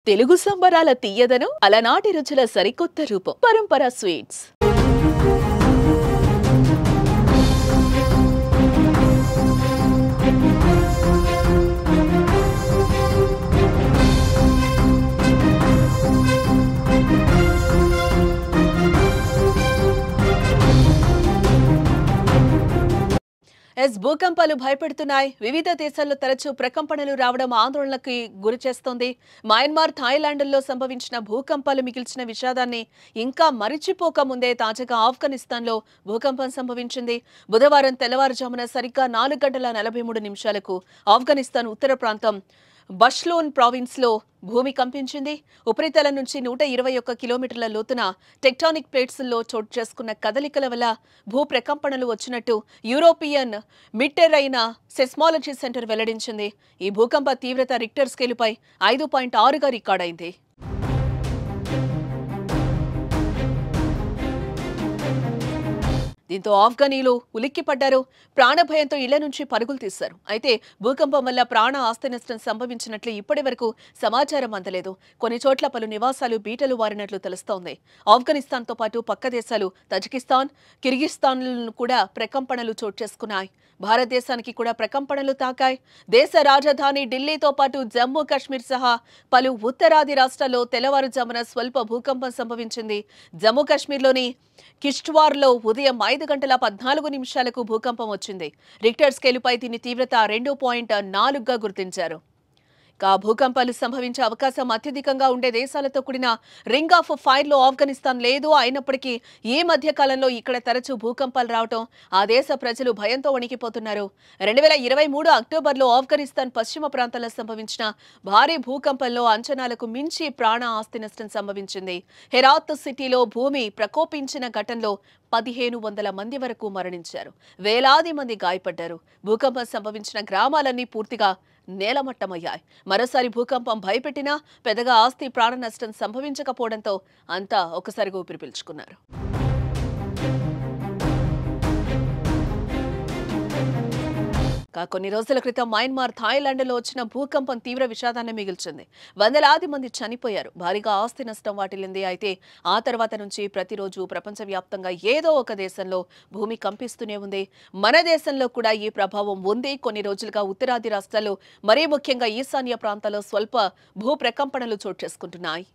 తెలుగు సంబరాల తీయదనం అలనాటి రుచుల సరికొత్త రూపం పరంపర స్వీట్స్. భూకంపాలు భయపెడుతున్నాయి. వివిధ దేశాల్లో తరచూ ప్రకంపనలు రావడం ఆందోళనకి గురిచేస్తోంది. మయన్మార్, థాయిలాండ్లో సంభవించిన భూకంపాలు మిగిల్చిన విషాదాన్ని ఇంకా మరిచిపోక ముందే తాజాగా ఆఫ్ఘనిస్తాన్లో భూకంపం సంభవించింది. బుధవారం తెల్లవారుజామున సరిగ్గా 4:43 ఆఫ్ఘనిస్తాన్ ఉత్తర ప్రాంతం బష్లోన్ ప్రావిన్స్లో భూమి కంపించింది. ఉపరితలం నుంచి 121 కిలోమీటర్ల లోతున టెక్టానిక్ ప్లేట్స్లో చోటు చేసుకున్న కదలికల వల్ల భూ ప్రకంపనలు వచ్చినట్టు యూరోపియన్ మిడ్టెరైన్ సెస్మాలజీ సెంటర్ వెల్లడించింది. ఈ భూకంప తీవ్రత రిక్టర్ స్కేలుపై 5.6గా రికార్డైంది. దీంతో ఆఫ్ఘనీలు ఉలిక్కిపడ్డారు. ప్రాణభయంతో ఇళ్ల నుంచి పరుగులు తీశారు. అయితే భూకంపం వల్ల ప్రాణ ఆస్తి నష్టం సంభవించినట్లు ఇప్పటి వరకు సమాచారం అందలేదు. కొన్ని చోట్ల పలు నివాసాలు బీటలు వారినట్లు తెలుస్తోంది. ఆఫ్ఘనిస్తాన్తో పాటు పక్క దేశాలు తజికిస్తాన్, కిర్గిస్తాన్లను కూడా ప్రకంపనలు చోటు చేసుకున్నాయి. భారతదేశానికి కూడా ప్రకంపనలు తాకాయి. దేశ రాజధాని ఢిల్లీతో పాటు జమ్మూ కాశ్మీర్ సహా పలు ఉత్తరాది రాష్ట్రాల్లో తెల్లవారుజామున స్వల్ప భూకంపం సంభవించింది. జమ్మూ కాశ్మీర్లోని కిష్ట్వార్లో ఉదయం 5:14 భూకంపం వచ్చింది. రిక్టర్ స్కేలుపై దీని తీవ్రత 2.4గా గుర్తించారు. భూకంపాలు సంభవించే అవకాశం అత్యధికంగా ఉండే దేశాలతో కూడిన రింగ్ ఆఫ్ ఫైర్లో ఆఫ్ఘనిస్తాన్ లేదు. అయినప్పటికీ ఈ మధ్య కాలంలో ఇక్కడ తరచూ భూకంపాలు రావడం ఆ దేశ ప్రజలు భయంతో వణికిపోతున్నారు. 2023 అక్టోబర్లో ఆఫ్ఘనిస్తాన్ పశ్చిమ ప్రాంతాల్లో సంభవించిన భారీ భూకంపంలో అంచనాలకు మించి ప్రాణ ఆస్తి నష్టం సంభవించింది. హెరాత్ సిటీలో భూమి ప్రకోపించిన ఘటనలో 1500 మంది వరకు మరణించారు. వేలాది మంది గాయపడ్డారు. భూకంపం సంభవించిన గ్రామాలన్నీ పూర్తిగా నేలమట్టమయ్యాయి. మరోసారి భూకంపం భయపెట్టినా పెద్దగా ఆస్తి ప్రాణ నష్టం సంభవించకపోవడంతో అంతా ఒకసారిగా ఊపిరి పీల్చుకున్నారు. కొన్ని రోజుల క్రితం మయన్మార్, థాయిలాండ్లో వచ్చిన భూకంపం తీవ్ర విషాదాన్ని మిగిల్చింది. వందలాది మంది చనిపోయారు. భారీగా ఆస్తి నష్టం వాటిల్లింది. అయితే ఆ తర్వాత నుంచి ప్రతిరోజు ప్రపంచవ్యాప్తంగా ఏదో ఒక దేశంలో భూమి కంపిస్తూనే ఉంది. మన దేశంలో కూడా ఈ ప్రభావం ఉంది. కొన్ని రోజులుగా ఉత్తరాది రాష్ట్రాల్లో, మరీ ముఖ్యంగా ఈశాన్య ప్రాంతాల్లో స్వల్ప భూ ప్రకంపనలు చోటు చేసుకుంటున్నాయి.